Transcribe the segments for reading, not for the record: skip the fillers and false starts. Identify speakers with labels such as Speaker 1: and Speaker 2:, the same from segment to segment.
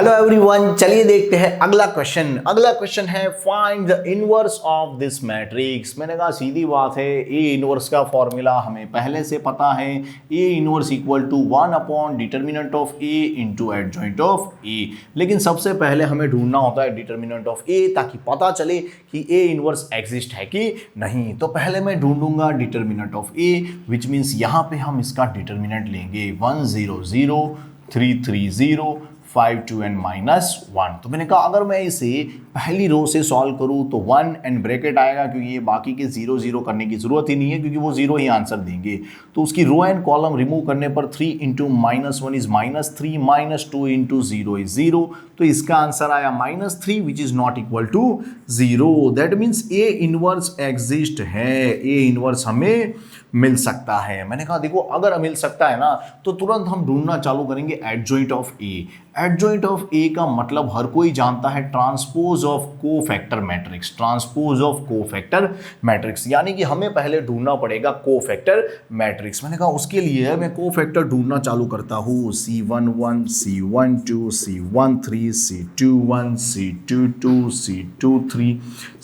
Speaker 1: Hello everyone, चलिए देखते हैं अगला क्वेश्चन। अगला क्वेश्चन है find the inverse of this matrix. मैंने कहा सीधी बात है, ए इनवर्स का फॉर्मूला हमें पहले से पता है। A inverse equal to 1 upon determinant of A into adjoint of A. लेकिन सबसे पहले हमें ढूंढना होता है डिटर्मिनेंट ऑफ ए, ताकि पता चले कि ए इनवर्स एग्जिस्ट है कि नहीं। तो पहले मैं ढूंढूंगा determinant of A, which means यहाँ पे हम इसका डिटर्मिनेंट लेंगे 1 0 0 3 3 0 5 2 एंड -1। तो मैंने कहा अगर मैं इसे पहली रो से सॉल्व करूं तो 1 एंड ब्रैकेट आएगा, क्योंकि ये बाकी के 0 0 करने की जरूरत ही नहीं है, क्योंकि वो 0 ही आंसर देंगे। तो उसकी रो एंड कॉलम रिमूव करने पर 3 इंटू -1 इज -3, -2 इंटू 0 इज 0। तो इसका आंसर आया -3 which is not equal to 0। That means A inverse exist है, ए इनवर्स हमें मिल सकता है। मैंने कहा देखो अगर मिल सकता है ना, तो तुरंत हम ढूंढना चालू करेंगे adjoint of A. Adjoint of A का मतलब हर कोई जानता है transpose of cofactor matrix. Transpose of cofactor matrix यानी कि हमें पहले ढूंढना पड़ेगा कोफैक्टर मैट्रिक्स। मैंने कहा उसके लिए मैं कोफैक्टर ढूंढना चालू करता हूँ। C11 C12 C13 C21 C22 C23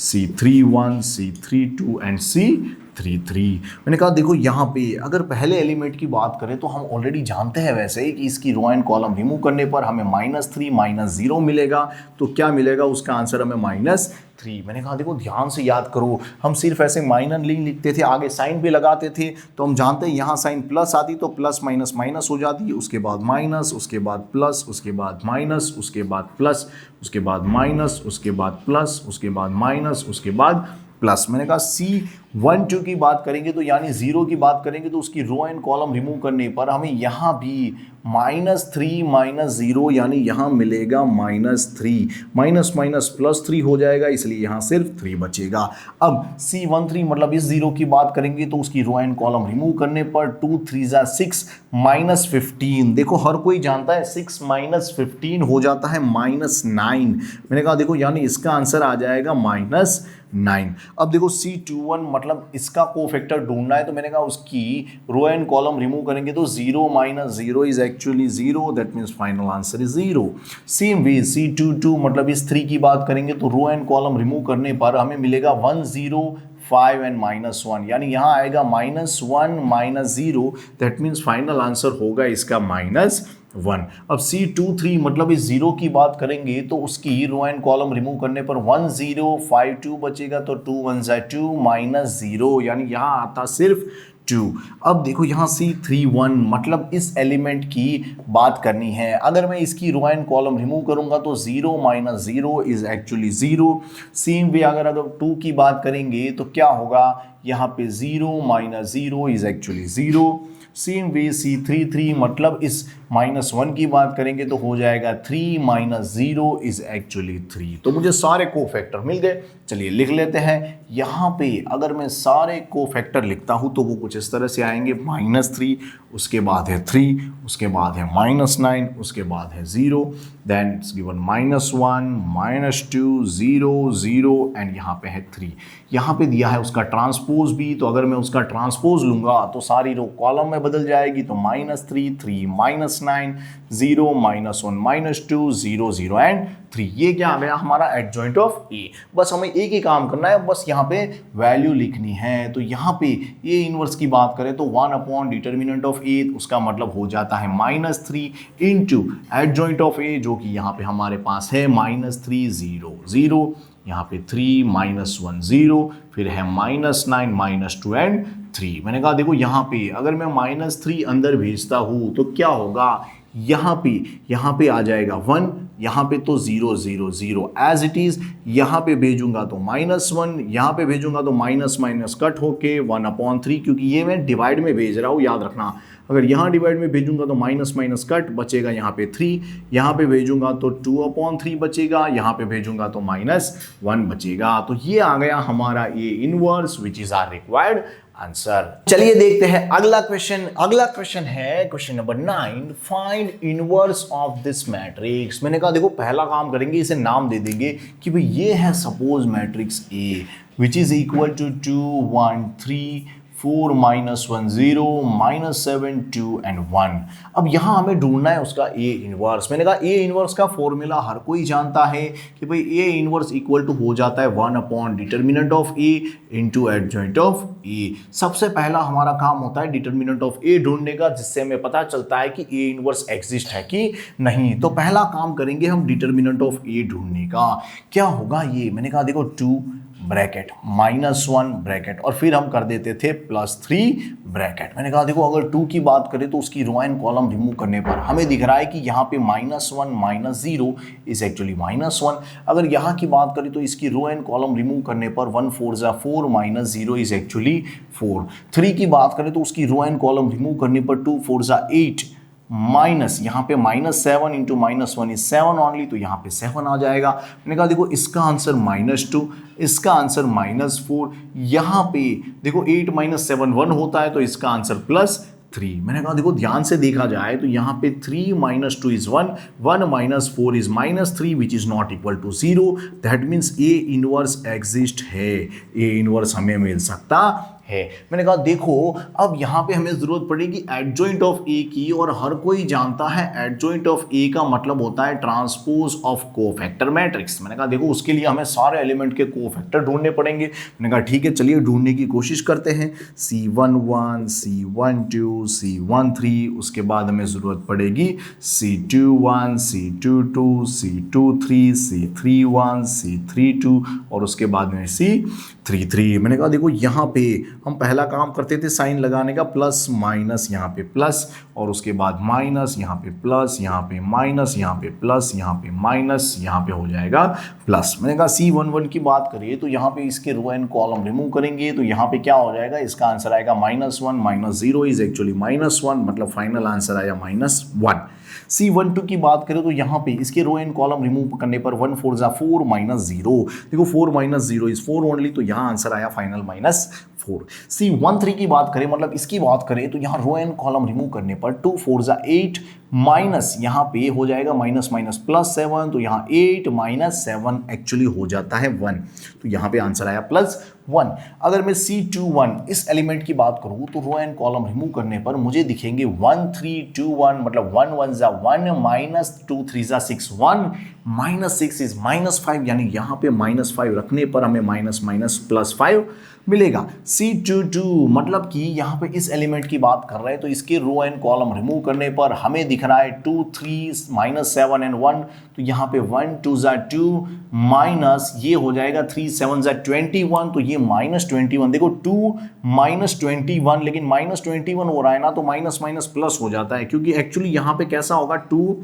Speaker 1: C31 C32 and C33। मैंने कहा देखो यहाँ पे अगर पहले एलिमेंट की बात करें तो हम ऑलरेडी जानते हैं वैसे ही कि इसकी रो एंड कॉलम रिमूव करने पर हमें -3 -0 मिलेगा। तो क्या मिलेगा, उसका आंसर हमें -3। मैंने कहा देखो ध्यान से याद करो, हम सिर्फ ऐसे माइनर नहीं लिखते थे, आगे साइन भी लगाते थे। तो हम जानते हैं यहाँ साइन प्लस आती तो प्लस माइनस माइनस हो जाती, उसके बाद माइनस, उसके बाद प्लस, उसके बाद माइनस, उसके बाद प्लस, उसके बाद माइनस, उसके बाद प्लस, उसके बाद माइनस, उसके बाद प्लस। मैंने कहा C12 की बात करेंगे तो यानी 0 की बात करेंगे तो उसकी रो एंड कॉलम रिमूव करने पर हमें यहाँ भी -3 -0 यानी यहाँ मिलेगा -3, माइनस माइनस +3 हो जाएगा, इसलिए यहाँ सिर्फ 3 बचेगा। अब C13 मतलब इस 0 की बात करेंगे तो उसकी रो एंड कॉलम रिमूव करने पर 2 3 6 -15। देखो हर कोई जानता है 6 -15 हो जाता है -9। मैंने कहा देखो यानी इसका आंसर आ जाएगा -9। अब देखो C21 मतलब इसका कोफैक्टर ढूंढना है, तो मैंने कहा उसकी रो एंड कॉलम रिमूव करेंगे तो 0 -0 is actually 0, that means final answer is 0। Same way C22 मतलब इस 3 की बात करेंगे तो रो एंड कॉलम रिमूव करने पर हमें मिलेगा 1 0 5 एंड -1 यानी यहाँ आएगा -1 -0, दैट मीन्स फाइनल आंसर होगा इसका -1। अब C23 मतलब इस 0 की बात करेंगे तो उसकी रो एंड कॉलम रिमूव करने पर 1 0 5 2 बचेगा, तो 2 1 2 -0 यानी यहाँ आता सिर्फ 2। अब देखो यहाँ C31 मतलब इस एलिमेंट की बात करनी है। अगर मैं इसकी रो एंड कॉलम रिमूव करूंगा तो 0 -0 इज एक्चुअली 0। सेम वे अगर 2 की बात करेंगे तो क्या होगा, यहाँ पे 0 -0 is actually 0। Same way C33 मतलब इस -1 की बात करेंगे तो हो जाएगा 3 -0 इज एक्चुअली 3। तो मुझे सारे कोफैक्टर मिल गए। चलिए लिख लेते हैं। यहाँ पे अगर मैं सारे कोफैक्टर लिखता हूँ तो वो कुछ इस तरह से आएंगे, -3, उसके बाद है 3, उसके बाद है -9, उसके बाद है 0, देन इट्स गिवन -1 -2 0 0 एंड यहाँ पे है 3। यहाँ पे दिया है उसका ट्रांसपोज भी, तो अगर मैं उसका ट्रांसपोज लूंगा तो सारी रो कॉलम में बदल जाएगी, तो -3 3 -9 0 -1 -2 0 0 एंड 3। ये क्या आ गया हमारा एडजॉइंट ऑफ ए। बस हमें एक ही काम करना है, बस यहाँ पे वैल्यू लिखनी है। तो यहाँ पे ए इनवर्स की बात करें तो 1 अपॉन डिटर्मिनेंट ऑफ ए, उसका मतलब हो जाता है -3 इंटू एडजॉइंट ऑफ ए, जो कि यहाँ पे हमारे पास है -3 0 0, यहाँ पे 3 -1 0, फिर है -9 -2 एंड 3। मैंने कहा देखो यहाँ पे अगर मैं -3 अंदर भेजता हूँ तो क्या होगा, यहाँ पे आ जाएगा 1, यहाँ पे तो 0 0 0 एज इट इज। यहाँ पे भेजूंगा तो -1, यहाँ पे भेजूंगा तो माइनस माइनस कट होके 1/3, क्योंकि ये मैं डिवाइड में भेज रहा हूँ, याद रखना। अगर यहाँ डिवाइड में भेजूंगा तो माइनस माइनस कट बचेगा, यहाँ पे 3, यहाँ पे भेजूंगा तो 2/3 बचेगा, यहाँ पे भेजूंगा तो -1 बचेगा। तो ये आ गया हमारा A inverse which is our required answer. चलिए देखते हैं अगला क्वेश्चन। अगला क्वेश्चन है question number 9, find inverse of this matrix. मैंने कहा देखो पहला काम करेंगे, इसे नाम दे देंगे कि भाई ये है suppose matrix A which is equal to 2 1 3 4 minus 1 0 minus 7 2 and 1। अब यहाँ हमें ढूंढना है उसका ए इनवर्स। मैंने कहा ए इनवर्स का फॉर्मूला हर कोई जानता है कि भाई ए इनवर्स इक्वल टू हो जाता है 1 upon determinant of A into adjoint of A. सबसे पहला हमारा काम होता है डिटर्मिनेंट ऑफ ए ढूंढने का, जिससे हमें पता चलता है कि ए इनवर्स एग्जिस्ट है कि नहीं। तो पहला काम करेंगे हम डिटर्मिनेंट ऑफ ए ढूंढने का। क्या होगा ये, मैंने कहा देखो 2 ब्रैकेट माइनस 1 ब्रैकेट और फिर हम कर देते थे +3 ब्रैकेट। मैंने कहा देखो अगर 2 की बात करें तो उसकी रो एंड कॉलम रिमूव करने पर हमें दिख रहा है कि यहाँ पे -1 -0 इज एक्चुअली -1। अगर यहाँ की बात करें तो इसकी रो एंड कॉलम रिमूव करने पर 1 4 ज़ा 4 -0 इज एक्चुअली 4। 3 की बात करें तो उसकी रो एंड कॉलम रिमूव करने पर 2 4 ज़ा 8 माइनस यहाँ पे -7 इंटू -1 इज 7 ऑनली, तो यहाँ पे 7 आ जाएगा। मैंने कहा देखो इसका आंसर -2, इसका आंसर -4। यहाँ पे देखो 8 - 7 1 होता है, तो इसका आंसर +3। मैंने कहा देखो ध्यान से देखा जाए तो यहाँ पे 3 - 2 is 1, 1 - 4 is -3 which is not equal to 0। That means A inverse exist है, ए इनवर्स हमें मिल सकता है। मैंने कहा देखो अब यहाँ पे हमें जरूरत पड़ेगी एडजॉइंट ऑफ ए की, और हर कोई जानता है एडजॉइंट ऑफ ए का मतलब होता है ट्रांसपोज ऑफ कोफैक्टर मैट्रिक्स। मैंने कहा देखो उसके लिए हमें सारे एलिमेंट के कोफैक्टर ढूंढने पड़ेंगे। मैंने कहा ठीक है चलिए ढूंढने की कोशिश करते हैं। C11 C12 C13, उसके बाद हमें जरूरत पड़ेगी C21 C22 C23 C31 C32 और उसके बाद में C33। मैंने कहा देखो यहाँ पे हम पहला काम करते थे साइन लगाने का, प्लस माइनस, यहाँ पे प्लस और उसके बाद माइनस, यहाँ पे प्लस, यहाँ पे माइनस, यहाँ पे प्लस, यहाँ पे माइनस, यहाँ पे हो जाएगा प्लस। मैंने कहा C11 की बात करिए तो यहाँ पे इसके रो एंड कॉलम रिमूव करेंगे तो यहाँ पे क्या हो जाएगा, इसका आंसर आएगा -1 -0 इज एक्चुअली -1, मतलब फाइनल आंसर आया -1। C12 की बात करें तो यहाँ पे इसके रो एंड कॉलम रिमूव करने पर 1 4 ज़ा 4 -0, देखो 4 - 0 इज 4 ओनली, तो यहाँ आंसर आया फाइनल -4। C13 की बात करें, मतलब इसकी बात करें तो यहाँ रो एंड कॉलम रिमूव करने पर 2 4 ज़ा 8 माइनस, यहाँ पे हो जाएगा माइनस माइनस +7, तो यहाँ 8 - 7 एक्चुअली हो जाता है 1, तो यहाँ पे आंसर आया +1। अगर मैं C21 इस एलिमेंट की बात करूँ तो रो एंड कॉलम रिमूव करने पर मुझे दिखेंगे 1 3 2 1, मतलब 1 1 ज़ा 1 -2 3 ज़ा 6 1 -6 इज -5, यानी यहाँ पे -5 रखने पर हमें +5 मिलेगा। C22 मतलब कि यहाँ पे इस एलिमेंट की बात कर रहे हैं तो इसके रो एंड कॉलम रिमूव करने पर हमें दिख रहा है 2 3 -7 एंड 1, तो यहाँ पे 1 2 ज़ा 2 माइनस ये हो जाएगा 3 7 ज़ा 21, तो ये -21। देखो 2 -21, लेकिन -21 हो रहा है ना तो माइनस माइनस प्लस हो जाता है, क्योंकि एक्चुअली यहाँ पे कैसा होगा 2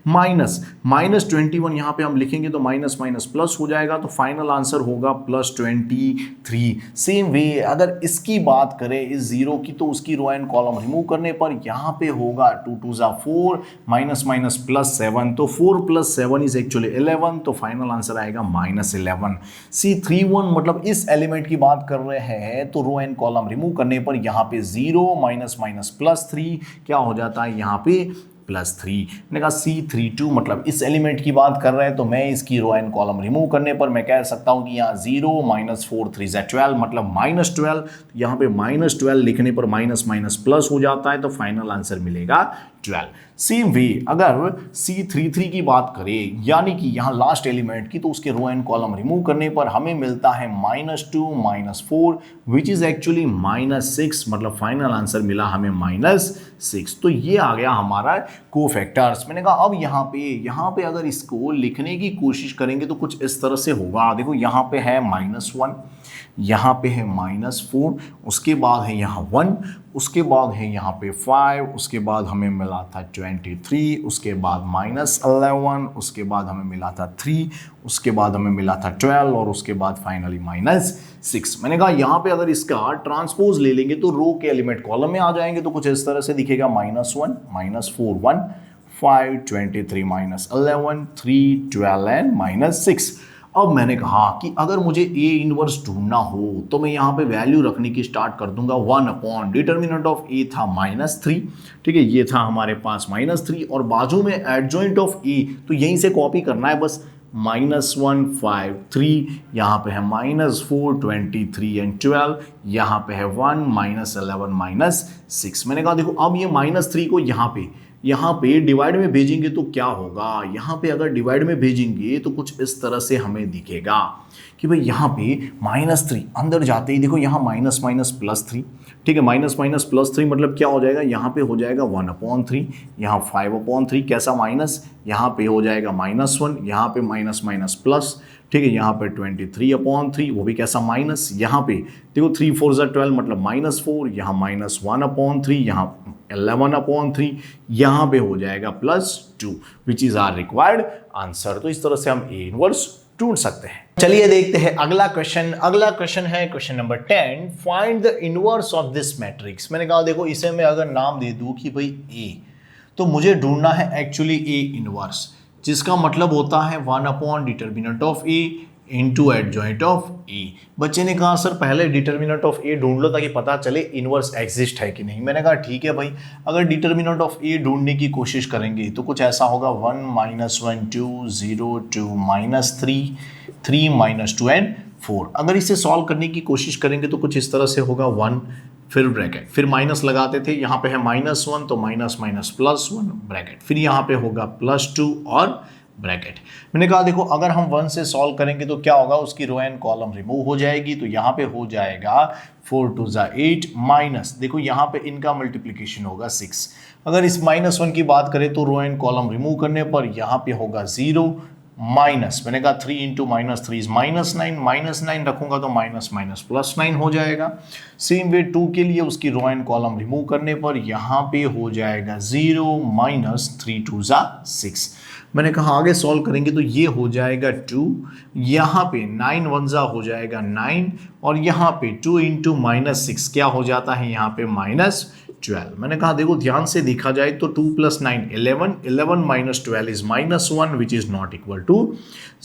Speaker 1: -21 यहाँ पे हम लिखेंगे तो माइनस माइनस प्लस हो जाएगा, तो फाइनल आंसर होगा +23। सेम वे अगर इसकी बात करें इस 0 की तो उसकी रो एंड कॉलम रिमूव करने पर यहाँ पे होगा 2 2 ज़ा 4 माइनस माइनस +7, तो 4 + 7 इज एक्चुअली 11, तो फाइनल आंसर आएगा -11। C31 मतलब इस एलिमेंट की बात कर रहे हैं तो रो एंड कॉलम रिमूव करने पर यहाँ पे 0 माइनस माइनस +3 क्या हो जाता है यहाँ पे +3। मैंने कहा C32 मतलब इस एलिमेंट की बात कर रहे हैं तो मैं इसकी रो एंड कॉलम रिमूव करने पर मैं कह सकता हूं कि यहाँ 0 -4 3 ज़ा 12 मतलब -12, तो यहाँ पे -12 लिखने पर माइनस माइनस प्लस हो जाता है, तो फाइनल आंसर मिलेगा 12। सेम वे अगर C33 की बात करें यानी कि यहाँ लास्ट एलिमेंट की, तो उसके रो एंड कॉलम रिमूव करने पर हमें मिलता है -2 -4 विच इज एक्चुअली -6, मतलब फाइनल आंसर मिला हमें -6। तो ये आ गया हमारा कोफैक्टर्स। मैंने कहा अब यहाँ पे अगर इसको लिखने की कोशिश करेंगे तो कुछ इस तरह से होगा। देखो यहाँ पे है -1, यहाँ पे है -4, उसके बाद है यहाँ 1, उसके बाद है यहाँ पे 5, उसके बाद हमें मिला था 23, उसके बाद -11, उसके बाद हमें मिला था 3, उसके बाद हमें मिला था 12 और उसके बाद फाइनली -6। मैंने कहा यहाँ पे अगर इसका ट्रांसपोज ले लेंगे तो रो के एलिमेंट कॉलम में आ जाएंगे, तो कुछ इस तरह से दिखेगा -1 -4 1 5 23 -11 3 12 एंड -6। अब मैंने कहा कि अगर मुझे ए इनवर्स ढूंढना हो तो मैं यहाँ पे वैल्यू रखने की स्टार्ट कर दूंगा 1 अपॉन डिटर्मिनेंट ऑफ ए था -3, ठीक है, ये था हमारे पास -3 और बाजू में एडजॉइंट ऑफ ए, तो यहीं से कॉपी करना है बस -1 5 3, यहाँ पे है -4 23 एंड 12, यहाँ पे है 1 -11 -6। मैंने कहा देखो अब ये -3 को यहाँ पे डिवाइड में भेजेंगे तो क्या होगा, यहाँ पे अगर डिवाइड में भेजेंगे तो कुछ इस तरह से हमें दिखेगा कि भाई यहाँ पे -3 अंदर जाते ही देखो यहाँ माइनस माइनस +3, ठीक है, माइनस माइनस +3 मतलब क्या हो जाएगा, यहाँ पे हो जाएगा 1/3, यहाँ 5/3, कैसा माइनस, यहाँ पे हो जाएगा -1, यहाँ पे माइनस माइनस प्लस, ठीक है, यहाँ पे 23/3 वो भी कैसा माइनस, यहाँ पे देखो 3 4 12 मतलब -4, यहाँ -1/3, यहाँ 11/3, यहाँ पे हो जाएगा +2 which is our required answer. तो इस तरह से हम ए इनवर्स ढूंढ सकते हैं। चलिए देखते हैं अगला क्वेश्चन। अगला क्वेश्चन है question number 10, find the inverse of this matrix. मैंने कहा देखो इसे मैं अगर नाम दे दूं कि भाई ए, तो मुझे ढूंढना है एक्चुअली ए इनवर्स, जिसका मतलब होता है determinant of A into adjoint of A. बच्चे ने कहा सर पहले डिटर्मिनेंट ऑफ ए ढूंढ लो ताकि पता चले इनवर्स एग्जिस्ट है कि नहीं। मैंने कहा ठीक है भाई, अगर डिटर्मिनेंट ऑफ ए ढूंढने की कोशिश करेंगे तो कुछ ऐसा होगा 1 -1 2 0 2 -3 3 -2 एंड 4। अगर इसे सॉल्व करने की कोशिश करेंगे तो कुछ इस तरह से होगा 1 फिर ब्रैकेट, फिर माइनस लगाते थे, यहाँ पे है -1 तो माइनस माइनस +1 ब्रैकेट, फिर यहाँ पे होगा +2 और ब्रैकेट। मैंने कहा देखो अगर हम 1 से सॉल्व करेंगे तो क्या होगा, उसकी रो एंड कॉलम रिमूव हो जाएगी, तो यहाँ पे हो जाएगा 4 2 8 माइनस, देखो यहाँ पे इनका मल्टीप्लिकेशन होगा 6। अगर इस -1 की बात करें तो रो एंड कॉलम रिमूव करने पर यहाँ पे होगा 0 माइनस, मैंने कहा 3 × -3 इज -9, -9 रखूंगा तो माइनस माइनस +9 हो जाएगा। सेम वे 2 के लिए उसकी रो एंड कॉलम रिमूव करने पर यहाँ पे हो जाएगा 0 -3 2 6। मैंने कहा आगे सॉल्व करेंगे तो ये हो जाएगा 2, यहाँ पे 9 1 हो जाएगा 9, और यहाँ पे 2 × -6 क्या हो जाता है, यहाँ पे -12। मैंने कहा देखो ध्यान से देखा जाए तो 2 + 9 11, 11 - 12 is -1 which is not equal to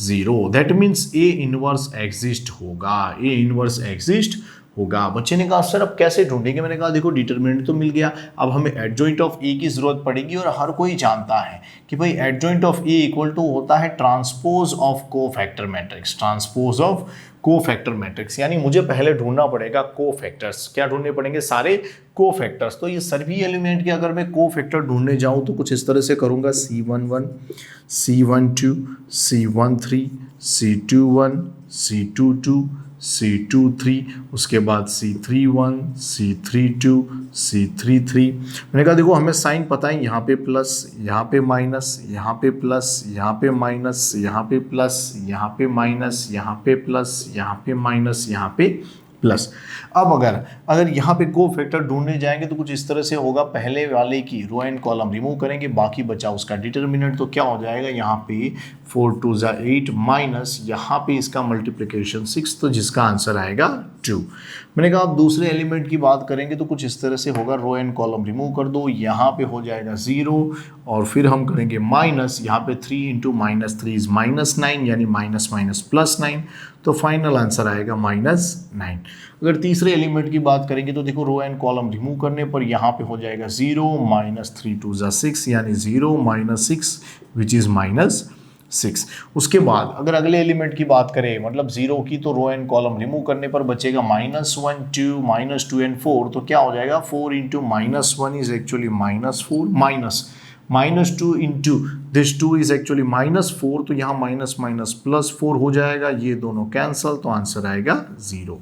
Speaker 1: 0। That means A inverse exist होगा, ए इनवर्स एग्जिस्ट होगा। बच्चे ने कहा सर अब कैसे ढूंढेंगे। मैंने कहा देखो डिटरमिनेंट तो मिल गया, अब हमें एडजॉइंट ऑफ ए की जरूरत पड़ेगी, और हर कोई जानता है कि भाई adjoint of A equal to होता है transpose of cofactor matrix, transpose of cofactor matrix. यानी मुझे पहले ढूंढना पड़ेगा कोफैक्टर्स, क्या ढूंढने पड़ेंगे, सारे कोफैक्टर्स। तो ये सभी एलिमेंट के अगर मैं कोफैक्टर ढूंढने जाऊं तो कुछ इस तरह से करूंगा, C11 C12 C13 C21 C22 C23, उसके बाद C31 C32 C33। मैंने कहा देखो हमें साइन पता है, यहाँ पे प्लस, यहाँ पे माइनस, यहाँ पे प्लस, यहाँ पे माइनस, यहाँ पे प्लस, यहाँ पे माइनस, यहाँ पे प्लस, यहाँ पे माइनस, यहाँ पे प्लस। अब अगर यहाँ पे कोफैक्टर ढूंढने जाएंगे तो कुछ इस तरह से होगा, पहले वाले की रो एंड कॉलम रिमूव करेंगे, बाकी बचा उसका डिटर्मिनेंट, तो क्या हो जाएगा यहाँ पे 4 2 8 माइनस, यहाँ पे इसका मल्टीप्लिकेशन 6, तो जिसका आंसर आएगा 2। मैंने कहा अब दूसरे एलिमेंट की बात करेंगे तो कुछ इस तरह से होगा, रो एंड कॉलम रिमूव कर दो, यहाँ पे हो जाएगा 0, और फिर हम करेंगे माइनस, यहाँ पे 3 × -3 इज -9, यानी माइनस माइनस +9, तो फाइनल आंसर आएगा -9। अगर तीसरे एलिमेंट की बात करेंगे तो देखो रो एंड कॉलम रिमूव करने पर यहाँ पे हो जाएगा 0 -3 2 6, यानी 0 -6 विच इज -6। उसके बाद अगर अगले एलिमेंट की बात करें मतलब 0 की, तो रो एंड कॉलम रिमूव करने पर बचेगा -1 2 -2 एंड 4, तो क्या हो जाएगा 4 × -1 is actually -4, -2 into this 2 is actually -4, तो यहाँ माइनस माइनस +4 हो जाएगा, ये दोनों कैंसल, तो आंसर आएगा 0।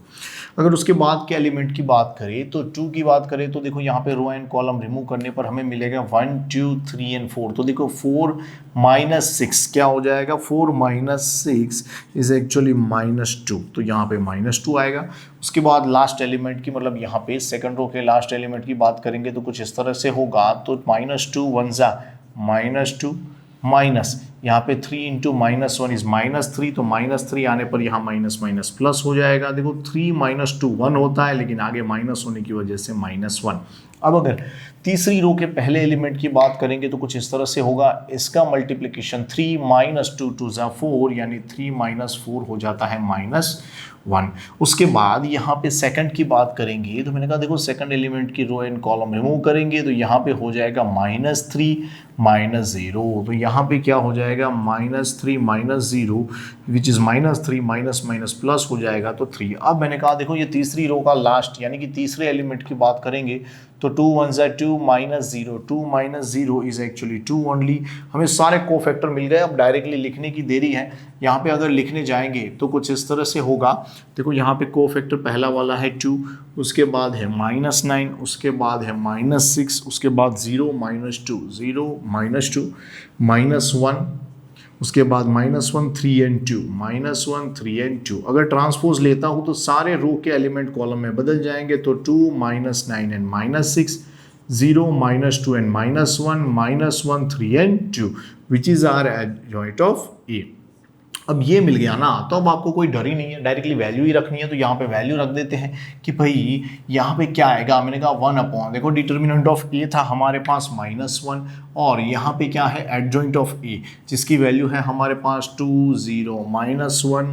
Speaker 1: अगर उसके बाद के एलिमेंट की बात करें तो 2 की बात करें तो देखो यहाँ पे रो एंड कॉलम रिमूव करने पर हमें मिलेगा 1 2 3 एंड 4, तो देखो 4 -6 क्या हो जाएगा, 4 -6 इज एक्चुअली -2, तो यहाँ पे -2 आएगा। उसके बाद लास्ट एलिमेंट की मतलब यहाँ पे सेकंड रो के लास्ट एलिमेंट की बात करेंगे तो कुछ इस तरह से होगा, तो -2 1 -2 माइनस, यहाँ पे 3 × -1 इज -3, तो -3 आने पर यहाँ माइनस माइनस प्लस हो जाएगा। देखो 3 - 2 1 होता है, लेकिन आगे माइनस होने की वजह से -1। अब अगर तीसरी रो के पहले एलिमेंट की बात करेंगे तो कुछ इस तरह से होगा, इसका मल्टीप्लिकेशन 3 - 2 2 4, यानी 3 - 4 हो जाता है -1। उसके बाद यहाँ पे सेकंड की बात करेंगे तो मैंने कहा देखो सेकंड एलिमेंट की रो एंड कॉलम रिमूव करेंगे तो यहाँ पे हो जाएगा -3 -0, तो यहाँ पे क्या हो जाएगा जाएगा -3 -0 which is -3 minus minus plus हो जाएगा तो 3। अब मैंने कहा देखो ये तीसरी रो का लास्ट यानी कि तीसरे एलिमेंट की बात करेंगे तो 2 1 2 -0 2 -0 इज एक्चुअली 2 ओनली। हमें सारे कोफैक्टर मिल गए। अब डायरेक्टली लिखने की देरी है। यहाँ पे अगर लिखने जाएंगे तो कुछ इस तरह से होगा। देखो यहाँ पे कोफैक्टर पहला वाला है 2, उसके बाद है -9, उसके बाद है -6, उसके बाद 0 -2 0 -2 -1, उसके बाद -1 3 and 2 -1 3 and 2। अगर ट्रांसपोज लेता हूँ तो सारे रो के एलिमेंट कॉलम में बदल जाएंगे तो 2 -9 and -6 0 -2 and -1 -1 3 and 2 which is our adjoint of A। अब ये मिल गया ना तो अब आपको कोई डर ही नहीं है, डायरेक्टली वैल्यू ही रखनी है तो यहाँ पे वैल्यू रख देते हैं कि भाई यहाँ पे क्या आएगा। मैंने कहा 1 अपॉन, देखो डिटर्मिनेंट ऑफ ए था हमारे पास -1 और यहाँ पे क्या है एडजॉइंट ऑफ ए जिसकी वैल्यू है हमारे पास 2 0 -1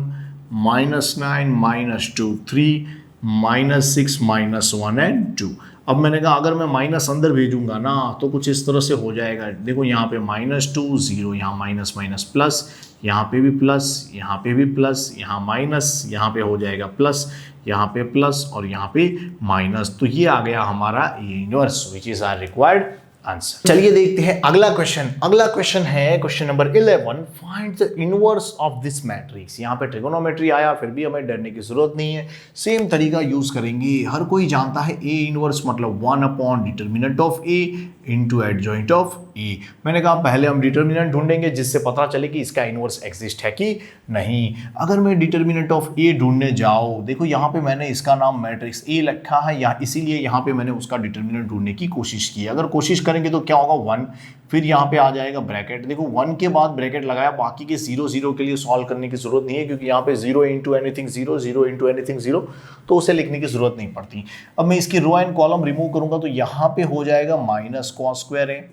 Speaker 1: -9 -2 3 -6 -1 and 2। अब मैंने कहा अगर मैं माइनस अंदर भेजूंगा ना तो कुछ इस तरह से हो जाएगा। देखो यहाँ पे -2 0, यहाँ माइनस माइनस प्लस, यहाँ पे भी प्लस, यहाँ पे भी प्लस, यहाँ माइनस, यहाँ पे हो जाएगा प्लस, यहाँ पे प्लस और यहाँ पे माइनस। तो ये आ गया हमारा A inverse which is our required answer. चलिए देखते हैं अगला क्वेश्चन। अगला क्वेश्चन है question number 11, find the inverse of this matrix. यहाँ पे ट्रिगोनोमेट्री आया फिर भी हमें डरने की जरूरत नहीं है, सेम तरीका यूज करेंगे। हर कोई जानता है ए इनवर्स मतलब 1 upon determinant of A into adjoint of A. मैंने कहा पहले हम डिटर्मिनेंट ढूंढेंगे जिससे पता चले कि इसका इनवर्स एग्जिस्ट है कि नहीं। अगर मैं डिटर्मिनेंट ऑफ ए ढूंढने जाऊँ, देखो यहाँ पे मैंने इसका नाम मैट्रिक्स ए लिखा है या इसीलिए यहाँ पे मैंने उसका डिटर्मिनेंट ढूंढने की कोशिश की। अगर कोशिश करेंगे तो क्या होगा 1, फिर यहाँ पे आ जाएगा ब्रैकेट। देखो 1 के बाद ब्रैकेट लगाया, बाकी के 0 0 के लिए सॉल्व करने की जरूरत नहीं है क्योंकि यहाँ पे 0 इंटू एनीथिंग 0 0 इंटू एनीथिंग 0 तो उसे लिखने की जरूरत नहीं पड़ती। अब मैं इसकी रो एंड कॉलम रिमूव करूंगा तो यहाँ पे हो जाएगा माइनस कॉस स्क्वायर ए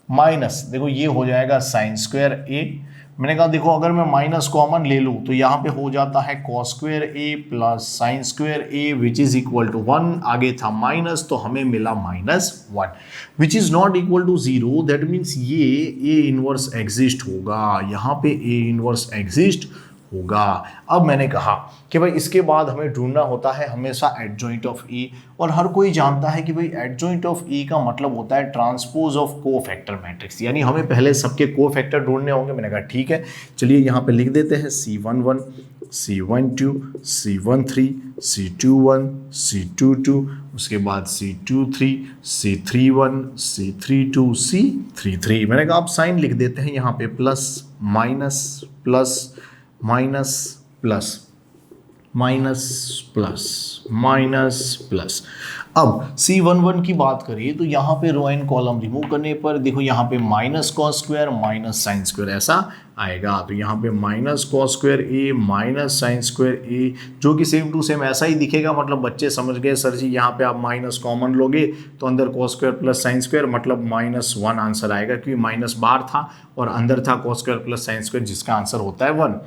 Speaker 1: माइनस, देखो ये हो जाएगा साइन स्क्वायर ए। मैंने कहा देखो अगर मैं माइनस कॉमन ले लूँ तो यहाँ पे हो जाता है cos square A plus sine square A which is equal to 1। आगे था माइनस तो हमें मिला -1 which is not equal to 0। That means ये ए इनवर्स एग्जिस्ट होगा, यहाँ पे ए इनवर्स एग्जिस्ट होगा। अब मैंने कहा कि भाई इसके बाद हमें ढूंढना होता है हमेशा एडजॉइंट ऑफ ए, और हर कोई जानता है कि भाई एडजॉइंट ऑफ ए का मतलब होता है ट्रांसपोज ऑफ कोफैक्टर मैट्रिक्स, यानी हमें पहले सबके कोफैक्टर ढूंढने होंगे। मैंने कहा ठीक है चलिए यहाँ पे लिख देते हैं C11 C12 C13 C21 C22, उसके बाद C23 C31 C32 C33। मैंने कहा आप साइन लिख देते हैं यहाँ पे plus minus plus minus plus minus plus minus plus. अब C11 की बात करें तो यहाँ पे रो एंड कॉलम रिमूव करने पर देखो यहाँ पे minus cos square minus sine square ऐसा आएगा। तो यहाँ पे माइनस कॉस स्क्वायर ए माइनस साइन स्क्वायर ए जो कि सेम टू सेम ऐसा ही दिखेगा। मतलब बच्चे समझ गए सर जी यहाँ पे आप माइनस कॉमन लोगे तो अंदर cos square plus sine square मतलब -1 आंसर आएगा, क्योंकि माइनस बाहर था और अंदर था cos square plus sine square जिसका आंसर होता है 1।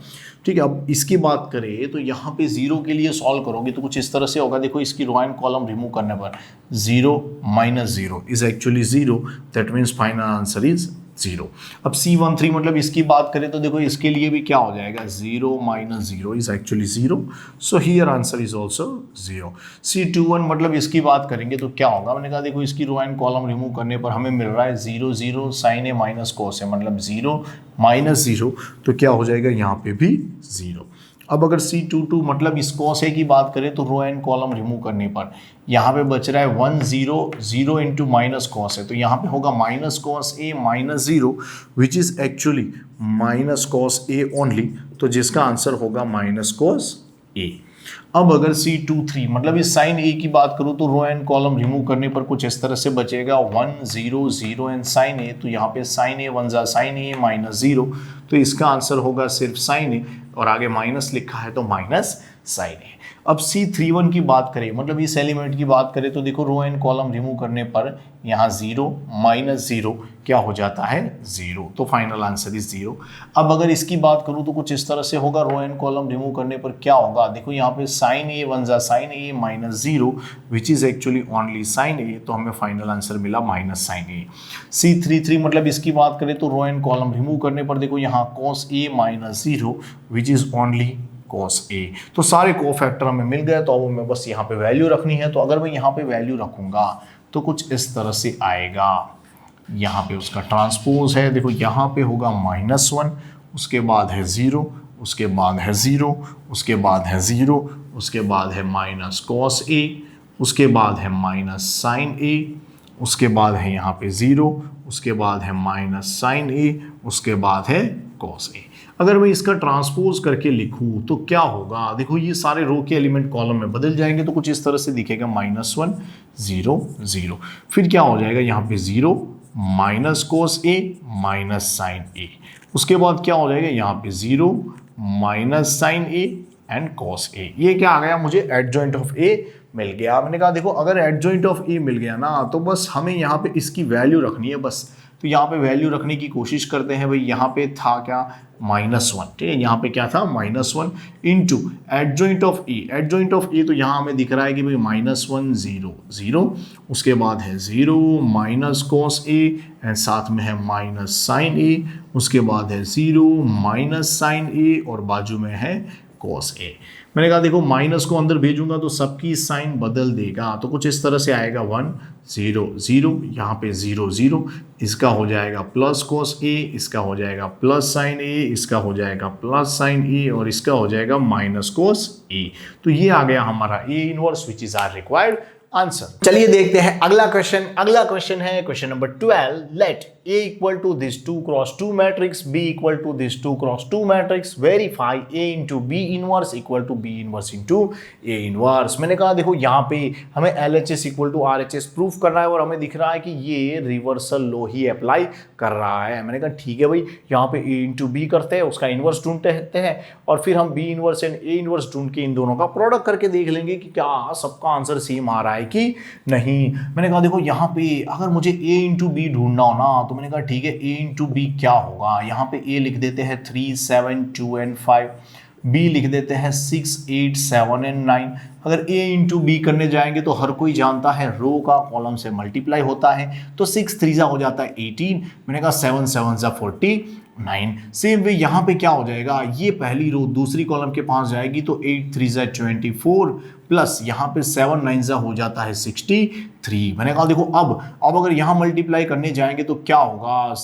Speaker 1: ठीक है, अब इसकी बात करें तो यहाँ पे 0 के लिए सॉल्व करोगे तो कुछ इस तरह से होगा। देखो इसकी रो एंड कॉलम रिमूव करने पर 0 -0 is actually 0, that means final answer is 0। अब C13 मतलब इसकी बात करें तो देखो इसके लिए भी क्या हो जाएगा 0 -0 is actually 0, so here answer is also 0। C21 मतलब इसकी बात करेंगे तो क्या होगा। मैंने कहा देखो इसकी रो एंड कॉलम रिमूव करने पर हमें मिल रहा है 0 0 साइन ए माइनस कोस ए मतलब 0 -0, तो क्या हो जाएगा यहाँ पे भी 0। अब अगर C22 मतलब इस कॉस ए की बात करें तो रो एंड कॉलम रिमूव करने पर यहाँ पे बच रहा है 1 0 0 इंटू माइनस कॉस है, तो यहाँ पे होगा minus cos A -0 which is actually minus cos A only, तो जिसका आंसर होगा माइनस कॉस ए। अब अगर C23 मतलब इस साइन ए की बात करूँ तो रो एंड कॉलम रिमूव करने पर कुछ इस तरह से बचेगा 1 0 0 एंड साइन ए, तो यहाँ पे साइन ए 1 जा साइन ए -0, तो इसका आंसर होगा सिर्फ साइन ए और आगे माइनस लिखा है तो -0। साइन ए। अब C31 की बात करें, मतलब इस एलिमेंट की बात करें, तो देखो रो एंड कॉलम रिमूव करने पर यहाँ 0 माइनस 0 क्या हो जाता है 0, तो फाइनल आंसर इज 0। अब अगर इसकी बात करूँ तो कुछ इस तरह से होगा, रो एंड कॉलम रिमूव करने पर क्या होगा, देखो यहाँ पे साइन ए वन जा sine A minus 0 which is actually only sine A, तो हमें फाइनल आंसर मिला माइनस साइन ए। C33 मतलब इसकी बात करें तो रो एंड कॉलम रिमूव करने पर देखो यहाँ cos A minus 0 which is only cos A. तो सारे कोफैक्टर हमें मिल गए, तो अब हमें बस यहाँ पे वैल्यू रखनी है। तो अगर मैं यहाँ पे वैल्यू रखूंगा तो कुछ इस तरह से आएगा, यहाँ पे उसका ट्रांसपोज है, देखो यहाँ पे होगा -1, उसके बाद है 0, उसके बाद है 0, उसके बाद है 0, उसके बाद है माइनस कॉस ए, उसके बाद है माइनस साइन ए, उसके बाद है यहाँ पे 0, उसके बाद है माइनस साइन ए, उसके बाद है कॉस ए। अगर मैं इसका ट्रांसपोज करके लिखूं तो क्या होगा, देखो ये सारे रो के एलिमेंट कॉलम में बदल जाएंगे, तो कुछ इस तरह से दिखेगा -1 0 0, फिर क्या हो जाएगा यहाँ पे 0 minus cos A minus sine A, उसके बाद क्या हो जाएगा यहाँ पे 0 minus sine A and cos A. ये क्या आ गया, मुझे एडजॉइंट ऑफ ए मिल गया। मैंने कहा देखो अगर एडजॉइंट ऑफ ए मिल गया ना, तो बस हमें यहाँ पे इसकी वैल्यू रखनी है बस। तो यहाँ पे वैल्यू रखने की कोशिश करते हैं भाई, यहाँ पे था क्या -1, ठीक है, यहाँ पे क्या था -1 into adjoint of A. Adjoint of A तो यहाँ हमें दिख रहा है कि भाई -1 0 0, उसके बाद है 0 माइनस कॉस ए एंड साथ में है माइनस साइन ए, उसके बाद है 0 माइनस साइन ए और बाजू में है कॉस ए। मैंने कहा देखो माइनस को अंदर भेजूंगा तो सबकी साइन बदल देगा, तो कुछ इस तरह से आएगा 1 0 0, यहाँ पे 0 0, इसका हो जाएगा प्लस कॉस ए, इसका हो जाएगा प्लस साइन ए, इसका हो जाएगा प्लस साइन ए और इसका हो जाएगा माइनस कॉस ए। तो ये आ गया हमारा A inverse which is our required answer. चलिए देखते हैं अगला क्वेश्चन। अगला क्वेश्चन है question number 12। Let A equal to this 2 cross 2 matrix, B equal to this 2 cross 2 matrix, verify A into B inverse equal to B inverse into A inverse। मैंने कहा देखो यहाँ पे हमें LHS equal to RHS proof करना है और हमें दिख रहा है कि ये रिवर्सल लॉ ही अप्लाई कर रहा है। मैंने कहा ठीक है भाई, यहाँ पे A into B करते हैं, उसका इनवर्स ढूंढते हैं और फिर हम B inverse and A inverse ढूंढ के इन दोनों का प्रोडक्ट करके देख लेंगे कि क्या सबका आंसर सेम आ रहा है कि नहीं। मैंने कहा देखो यहाँ पे अगर मुझे A into B ढूंढना हो ना, तो मैंने कहा ठीक है A इंटू बी क्या होगा, यहाँ पे A लिख देते हैं 3 7 2 एंड 5, B लिख देते हैं 6 8 7 एंड 9। अगर A इंटू बी करने जाएंगे तो हर कोई जानता है रो का कॉलम से मल्टीप्लाई होता है, तो 6 3 जा हो जाता है 18, मैंने कहा 7 7 जा 49। सेम वे यहाँ पे क्या हो जाएगा, ये पहली रो दूसरी कॉलम के पास जाएगी तो 8 3 जा 24 प्लस यहाँ पे 7 9 जा हो जाता है 63। मैंने कहा देखो अब अगर यहाँ मल्टीप्लाई करने जाएंगे तो क्या होगा,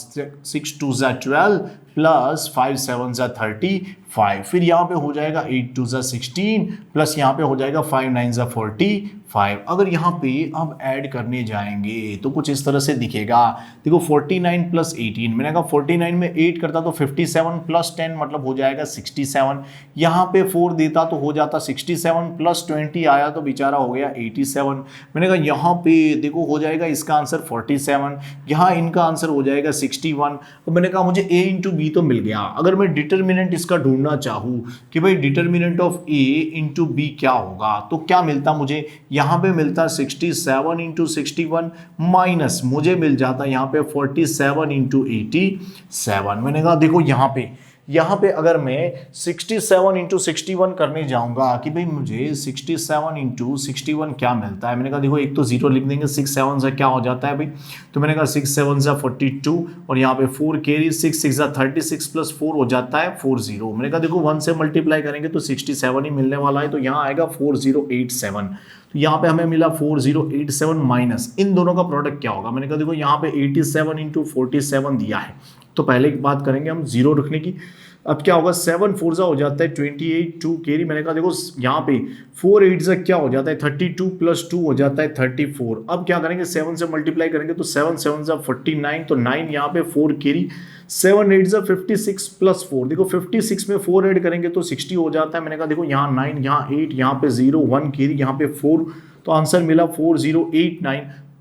Speaker 1: 6 2 जा 12 प्लस 5 7 जा 35, फिर यहाँ पे हो जाएगा 8 2 जा 16 प्लस यहाँ पे हो जाएगा 5 9 जा 45। अगर यहाँ पे अब ऐड करने जाएंगे तो कुछ इस तरह से दिखेगा, देखो 49 प्लस 18, मैंने कहा 49 में 8 करता तो 57 प्लस 10 मतलब हो जाएगा 67, यहाँ पे 4 देता तो हो जाता 67 प्लस 20 आया तो बेचारा हो गया 87। मैंने कहा यहाँ पे देखो हो जाएगा इसका आंसर 47, यहाँ इनका आंसर हो जाएगा 61। तो मैंने कहा मुझे A इंटू बी तो मिल गया, अगर मैं डिटर्मिनेंट इसका ढूंढना चाहूँ कि भाई determinant of A into B क्या होगा, तो क्या मिलता मुझे, यहाँ पे मिलता 67 इंटू 61 माइनस मुझे मिल जाता यहाँ पे 47 इंटू 87। मैंने कहा देखो यहाँ पे अगर मैं 67 इंटू 61 करने जाऊंगा कि भाई मुझे 67 इंटू 61 क्या मिलता है, मैंने कहा देखो एक तो 0 लिख देंगे, 6 7 से क्या हो जाता है भाई, तो मैंने कहा 6 7 से 42 और यहाँ पे 4 कैरी 6 6 से 36 प्लस 4 हो जाता है 40। मैंने कहा देखो 1 से मल्टीप्लाई करेंगे तो 67 ही मिलने वाला है, तो यहाँ आएगा 4087। तो यहाँ पे हमें मिला 4087 माइनस इन दोनों का प्रोडक्ट क्या होगा, मैंने कहा देखो यहाँ पे 87 इंटू 47 दिया है, तो पहले एक बात करेंगे हम 0 रखने की। अब क्या होगा 7 4 जा हो जाता है 28 2 कैरी, मैंने कहा देखो यहाँ पे 4 8 जा क्या हो जाता है 32 प्लस 2 हो जाता है 34। अब क्या करेंगे 7 से मल्टीप्लाई करेंगे तो 7 7 जा 49, तो 9 यहाँ पे 4 कैरी, 7 8 जा 56 प्लस 4, देखो 56 में 4 ऐड करेंगे तो 60 हो जाता है। मैंने कहा देखो यहाँ 9 यहाँ 8 यहाँ पे 0 1 कैरी यहाँ पे 4, तो आंसर मिला 4089।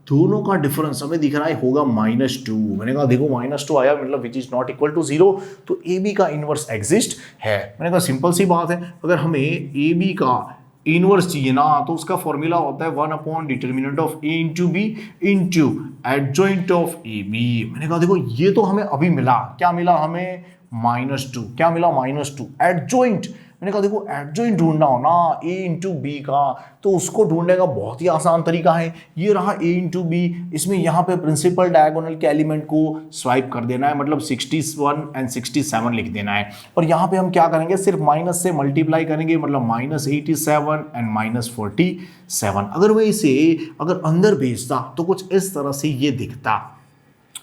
Speaker 1: दोनों का डिफरेंस हमें दिख रहा है होगा -2। मैंने कहा देखो -2 आया मतलब which is not equal to 0, तो ए बी का इनवर्स एग्जिस्ट है। मैंने कहा सिंपल सी बात है, अगर हमें ए बी का इनवर्स चाहिए ना तो उसका फॉर्मूला होता है 1 upon determinant of A into B into adjoint of A B. मैंने कहा देखो ये तो हमें अभी मिला, क्या मिला हमें -2, क्या मिला -2 एडजॉइंट। मैंने कहा देखो एडजॉइंट ढूंढना हो ना ए इंटू बी का, तो उसको ढूंढने का बहुत ही आसान तरीका है, ये रहा ए इंटू बी, इसमें यहाँ पे प्रिंसिपल डायगोनल के एलिमेंट को स्वाइप कर देना है, मतलब 61 एंड 67 लिख देना है, और यहाँ पे हम क्या करेंगे सिर्फ माइनस से मल्टीप्लाई करेंगे, मतलब -87 एंड -47। अगर मैं इसे अगर अंदर भेजता तो कुछ इस तरह से ये दिखता,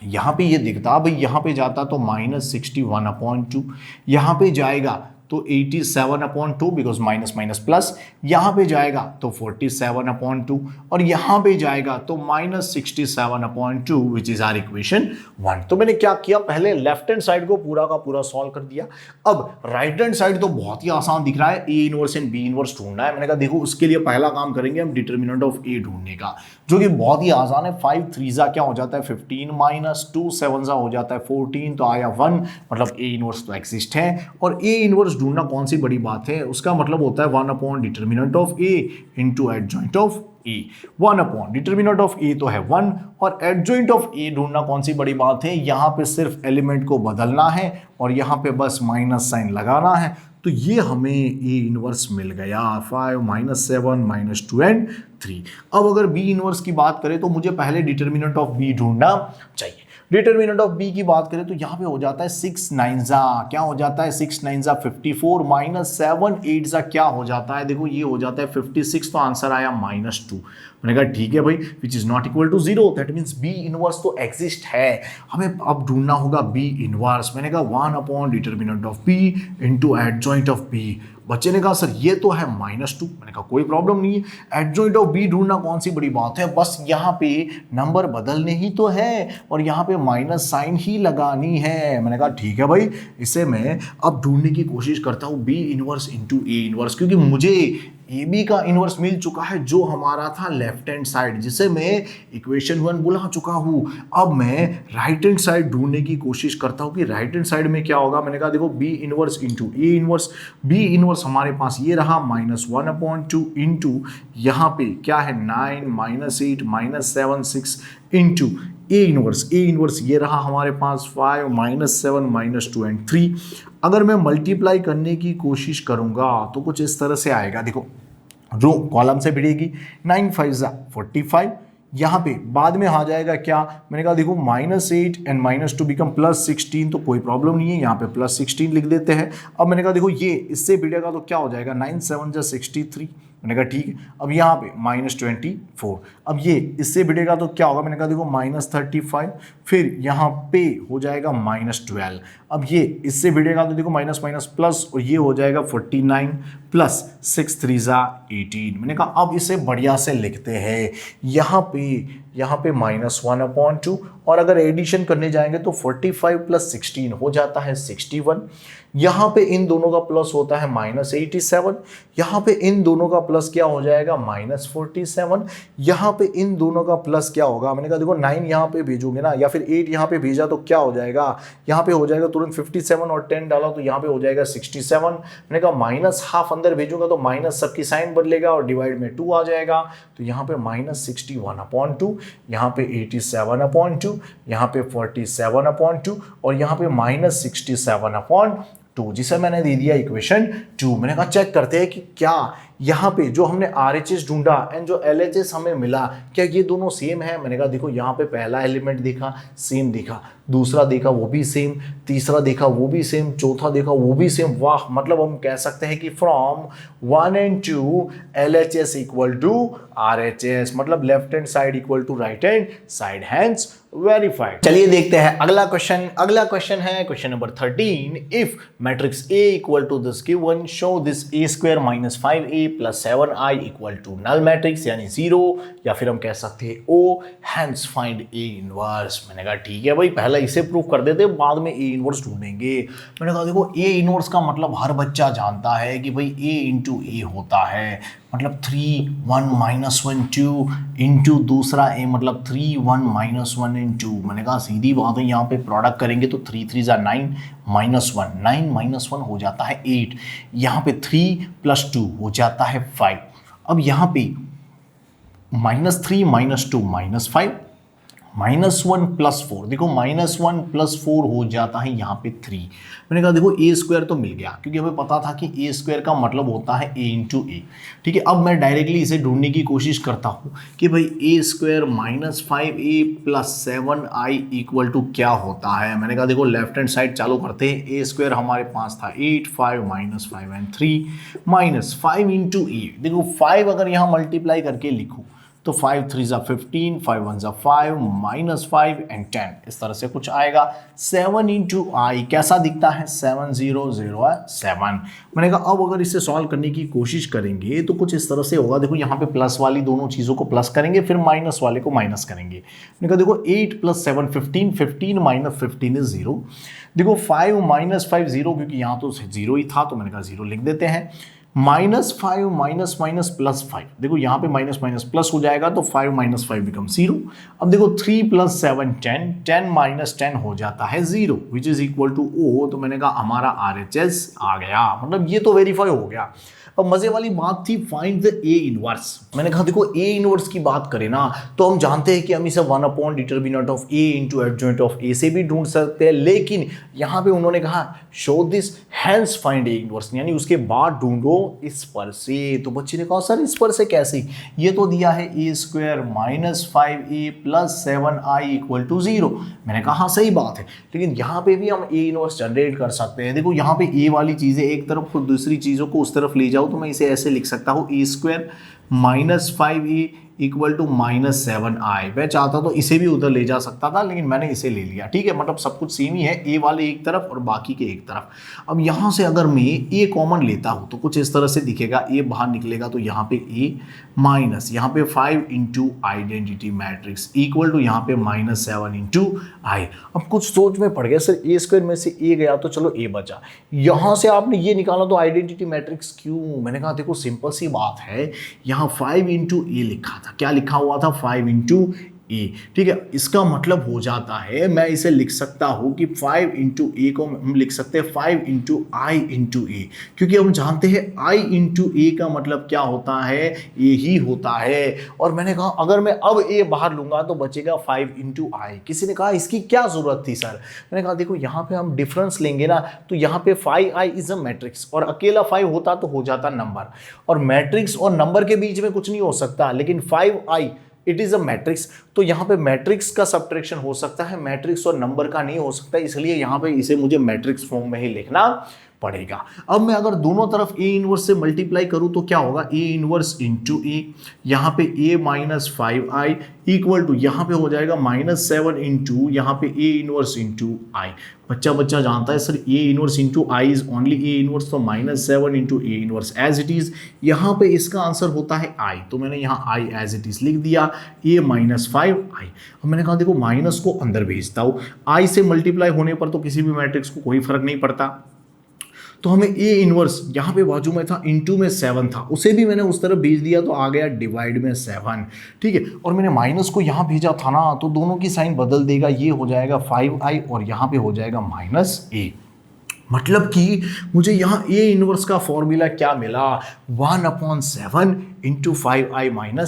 Speaker 1: यहाँ पे ये दिखता भाई, यहाँ पे जाता तो -61/2, यहाँ पे जाएगा तो 87/2 बिकॉज माइनस माइनस प्लस, यहाँ पे जाएगा तो 47/2 और यहाँ पे जाएगा तो -67/2 विच इज आर इक्वेशन 1। तो मैंने क्या किया, पहले लेफ्ट हैंड साइड को पूरा का पूरा सॉल्व कर दिया। अब राइट हैंड साइड तो बहुत ही आसान दिख रहा है, A inverse and B inverse ढूंढना है। मैंने कहा देखो उसके लिए पहला काम करेंगे हम डिटर्मिनेंट ऑफ ए ढूंढने का, जो कि बहुत ही आसान है। 5 3 क्या हो जाता है 15 -2 7 हो जाता है 14, तो आया 1, मतलब ए इनवर्स तो एक्सिस्ट है। और ए इनवर्स ढूंढना कौन सी बड़ी बात है, उसका मतलब होता है 1 upon determinant of A into adjoint of A. 1 upon determinant of A तो है 1, और एडजॉइंट ऑफ ए ढूंढना कौन सी बड़ी बात है, यहाँ पे सिर्फ एलिमेंट को बदलना है और यहाँ पे बस माइनस साइन लगाना है, तो ये हमें ए इनवर्स मिल गया 5 -7 -2 एंड 3। अब अगर बी इनवर्स की बात करें तो मुझे पहले डिटर्मिनेंट ऑफ बी ढूंढना चाहिए। डिटर्मिनेंट ऑफ बी की बात करें तो यहाँ पे हो जाता है 6 9 क्या हो जाता है 6 9 54 -7 8 क्या हो जाता है, देखो ये हो जाता है 56, तो आंसर आया -2। मैंने कहा ठीक है भाई, which is not equal to 0, that means B inverse तो एग्जिस्ट है, हमें अब ढूंढना होगा बी इनवर्स। मैंने कहा 1 upon determinant of B into adjoint of B. बच्चे ने कहा सर ये तो है -2, मैंने कहा कोई प्रॉब्लम नहीं है, एडजॉइंट ऑफ बी ढूंढना कौन सी बड़ी बात है, बस यहाँ पे नंबर बदलने ही तो है और यहाँ पे माइनस साइन ही लगानी है। मैंने कहा ठीक है भाई, इसे मैं अब ढूंढने की कोशिश करता हूँ B inverse into A inverse, क्योंकि मुझे ए बी का इनवर्स मिल चुका है जो हमारा था लेफ्ट हैंड साइड, जिसे मैं इक्वेशन 1 बुला चुका हूँ। अब मैं राइट हैंड साइड ढूंढने की कोशिश करता हूँ कि राइट हैंड साइड में क्या होगा। मैंने कहा देखो B inverse into A inverse, B inverse हमारे पास ये रहा -1/2 इंटू यहाँ पे क्या है 9 -8 -7 6 इंटू ए इनवर्स ये रहा हमारे पास 5 -7 -2 एंड 3। अगर मैं मल्टीप्लाई करने की कोशिश करूंगा तो कुछ इस तरह से आएगा, देखो रो कॉलम से भिड़ेगी, 9 5 45, यहाँ पे बाद में आ जाएगा क्या, मैंने कहा देखो -8 एंड -2 बिकम +16, तो कोई प्रॉब्लम नहीं है, यहाँ पे +16 लिख देते हैं। अब मैंने कहा देखो ये इससे भिड़ेगा तो क्या हो जाएगा 9 7 63, मैंने कहा ठीक है। अब यहाँ पे -24, अब ये इससे भिड़ेगा तो क्या होगा, मैंने कहा देखो -35, फिर यहाँ पे हो जाएगा -12, अब ये इससे भिड़ेगा तो देखो माइनस माइनस प्लस, और ये हो जाएगा 49 प्लस 6 3 18। मैंने कहा अब इसे बढ़िया से लिखते हैं, यहाँ पे -1/2, और अगर एडिशन करने जाएंगे तो 45 + 16 हो जाता है 61। यहाँ पे इन दोनों का प्लस होता है -87, यहाँ पे इन दोनों का प्लस क्या हो जाएगा -47, यहाँ पे इन दोनों का प्लस क्या होगा, मैंने कहा देखो 9 यहाँ पे भेजोगे ना, या फिर 8 यहाँ पे भेजा तो क्या हो जाएगा, यहाँ पे हो जाएगा तुरंत 57 और 10 डाला तो यहाँ पे हो जाएगा 67। मैंने कहा -½ अंदर भेजूंगा तो माइनस सबकी साइन बदलेगा और डिवाइड में 2 आ जाएगा, तो यहाँ पे -61/2, यहाँ पे 87/2, यहाँ पे 47/2 और यहाँ पे -67/2, जिसे मैंने दे दिया इक्वेशन 2। मैंने कहा चेक करते हैं कि क्या यहाँ पे जो हमने RHS ढूंढा एंड जो LHS हमें मिला क्या ये दोनों सेम है। मैंने कहा देखो यहाँ पे पहला एलिमेंट देखा सेम दिखा, दूसरा देखा वो भी सेम, तीसरा देखा वो भी सेम, चौथा देखा वो भी सेम। वाह, मतलब हम कह सकते हैं कि फ्रॉम 1 and 2 LHS = RHS, मतलब left hand side equal to right hand side, hence verified. चलिए देखते हैं अगला क्वेश्चन। अगला क्वेश्चन है question number 13। If matrix A = this given, show this A² - 5A + 7I = null matrix यानी 0, या फिर हम कह सकते हैं O, hence find A inverse. मैंने कहा ठीक है भाई, पहले इसे प्रूव कर देते, बाद में A इनवर्स ढूंढेंगे। मैंने कहा देखो A इनवर्स का मतलब हर बच्चा जानता है कि भाई A × A होता है, मतलब 3 1 -1 2 इंटू दूसरा ए मतलब 3 1 -1 इन 2। मैंने कहा सीधी बात है, यहाँ पे प्रोडक्ट करेंगे तो 3 3 ज़ा 9 -1 9 -1 हो जाता है 8। यहाँ पे 3 + 2 हो जाता है 5। अब यहाँ पे -3 -2 -5 -1 + 4, देखो -1 + 4 हो जाता है यहाँ पे 3। मैंने कहा देखो ए स्क्वायर तो मिल गया, क्योंकि हमें पता था कि ए स्क्वायर का मतलब होता है a इंटू ए। ठीक है, अब मैं डायरेक्टली इसे ढूंढने की कोशिश करता हूँ कि भाई a स्क्वायर -5a + 7i = क्या होता है। मैंने कहा देखो लेफ्ट हैंड साइड चालू करते हैं। ए स्क्वायर हमारे पास था 8 5 -5 एंड 3 -5 इंटू ए। देखो 5 अगर यहाँ मल्टीप्लाई करके लिखूँ तो 5 3 ज़ा 15 5 1 ज़ा 5 -5 एंड 10 इस तरह से कुछ आएगा। 7 इंटू आई कैसा दिखता है 7 0 0 7। मैंने कहा अब अगर इसे सॉल्व करने की कोशिश करेंगे तो कुछ इस तरह से होगा। देखो यहाँ पे प्लस वाली दोनों चीज़ों को प्लस करेंगे, फिर माइनस वाले को माइनस करेंगे। मैंने कहा देखो 8 + 7 15 15 -15 इज 0। देखो 5 -5 0, क्योंकि यहाँ तो 0 ही था तो मैंने कहा 0 लिख देते हैं। -5 माइनस प्लस 5, देखो यहाँ पे माइनस माइनस प्लस हो जाएगा तो 5 - 5 बिकम 0। अब देखो 3 + 7 10 10 - 10 हो जाता है 0 which is equal to O। तो मैंने कहा हमारा RHS आ गया, मतलब ये तो वेरीफाई हो गया। अब मजे वाली बात थी फाइंड द A इनवर्स। मैंने कहा देखो A इनवर्स की बात करें ना तो हम जानते हैं कि हम इसे determinant of A into adjoint of A से भी ढूंढ सकते हैं, लेकिन यहाँ पे उन्होंने कहा show this hence find A inverse, यानी उसके बाद ढूंढो इस पर से। तो बच्चे ने कहा सर इस पर से कैसे, ये तो दिया है A स्क्वायर -5a + 7i = 0। मैंने कहा हाँ सही बात है, लेकिन यहाँ पे भी हम A इनवर्स जनरेट कर सकते हैं। देखो यहाँ पे A वाली चीज़ें एक तरफ और दूसरी चीज़ों को उस तरफ ले जाओ तो मैं इसे ऐसे लिख सकता हूँ A स्क्वायर -5a = -7i। मैं चाहता तो इसे भी उधर ले जा सकता था, लेकिन मैंने इसे ले लिया। ठीक है, मतलब सब कुछ सेम ही है, ए वाले एक तरफ और बाकी के एक तरफ। अब यहाँ से अगर मैं ए कॉमन लेता हूँ तो कुछ इस तरह से दिखेगा, ए बाहर निकलेगा तो यहाँ पे ए माइनस यहाँ पे 5 into identity matrix equal to यहाँ पे -7 इंटू आई। अब कुछ सोच में पड़ गया सर ए स्क्वायर में से ए गया तो चलो ए बचा, यहाँ से आपने ये निकाला तो आइडेंटिटी मैट्रिक्स क्यों। मैंने कहा देखो सिंपल सी बात है, यहाँ 5 इंटू ए लिखा था, क्या लिखा हुआ था 5 इंटू ए। ठीक है, इसका मतलब हो जाता है मैं इसे लिख सकता हूं कि 5 इंटू ए को हम लिख सकते हैं 5 इंटू आई इंटू ए, क्योंकि हम जानते हैं आई इंटू ए का मतलब क्या होता है, ए ही होता है। और मैंने कहा अगर मैं अब ए बाहर लूंगा तो बचेगा 5 इंटू आई। किसी ने कहा इसकी क्या जरूरत थी सर। मैंने कहा देखो यहाँ पे हम डिफरेंस लेंगे ना तो यहाँ पे 5i इज अ मैट्रिक्स, और अकेला 5 होता तो हो जाता नंबर, और मैट्रिक्स और नंबर के बीच में कुछ नहीं हो सकता, लेकिन 5i it is a matrix. तो यहाँ पे मैट्रिक्स का सब्ट्रैक्शन हो सकता है, मैट्रिक्स और नंबर का नहीं हो सकता, इसलिए यहाँ पे इसे मुझे मैट्रिक्स फॉर्म में ही लिखना पड़ेगा। अब मैं अगर दोनों तरफ ए इनवर्स से मल्टीप्लाई करूं तो क्या होगा, ए इनवर्स इंटू ए, यहाँ पे a -5i इक्वल टू यहाँ पे हो जाएगा -7 इंटू यहाँ पे ए इनवर्स इंटू आई। बच्चा जानता है sir A inverse into I is only A inverse, तो -7 into A inverse as it is. यहाँ पे इसका आंसर होता है आई, तो मैंने यहाँ आई एज इट इज लिख दिया, a -5i। अब मैंने कहा देखो माइनस को अंदर भेजता हूँ, आई से मल्टीप्लाई होने पर तो किसी भी मैट्रिक्स को कोई फर्क नहीं पड़ता, तो हमें ए इनवर्स यहाँ पे बाजू में था, इंटू में 7 था, उसे भी मैंने उस तरफ भेज दिया तो आ गया डिवाइड में 7। ठीक है, और मैंने माइनस को यहाँ भेजा था ना तो दोनों की साइन बदल देगा, ये हो जाएगा 5i और यहाँ पे हो जाएगा -a। मतलब कि मुझे यहाँ ए इनवर्स का फॉर्मूला क्या मिला, 1/7 इंटू 5i -a।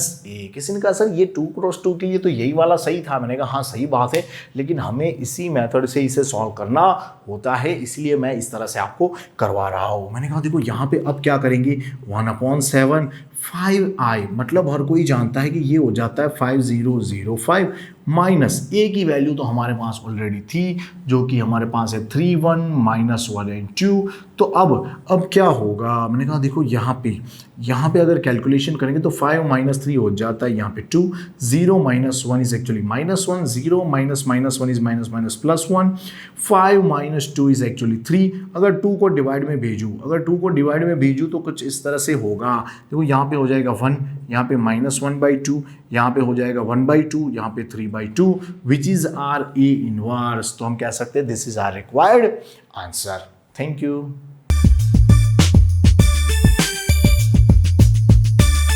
Speaker 1: किसी ने कहा सर ये 2 × 2 के लिए तो यही वाला सही था। मैंने कहा हाँ सही बात है, लेकिन हमें इसी मेथड से इसे सॉल्व करना होता है, इसलिए मैं इस तरह से आपको करवा रहा हूँ। मैंने कहा देखो यहाँ पे अब क्या करेंगे, 1/7 5i, मतलब हर कोई जानता है कि ये हो जाता है 5005 माइनस ए की वैल्यू तो हमारे पास ऑलरेडी थी जो कि हमारे पास है 3 1 -1 एंड 2। तो अब क्या होगा, मैंने कहा देखो यहाँ पे अगर कैलकुलेशन करेंगे तो 5 - 3 हो जाता है यहाँ पे 2, 0 - 1 is actually -1, 0 -1 is +1, 5 - 2 is actually 3। अगर 2 को डिवाइड में भेजूँ तो कुछ इस तरह से होगा। देखो यहाँ पे हो जाएगा 1, यहाँ पे -1/2, यहाँ पे हो जाएगा 1/2, यहाँ पे 3/2 which is our A inverse. तो हम कह सकते हैं this is our required answer. Thank you.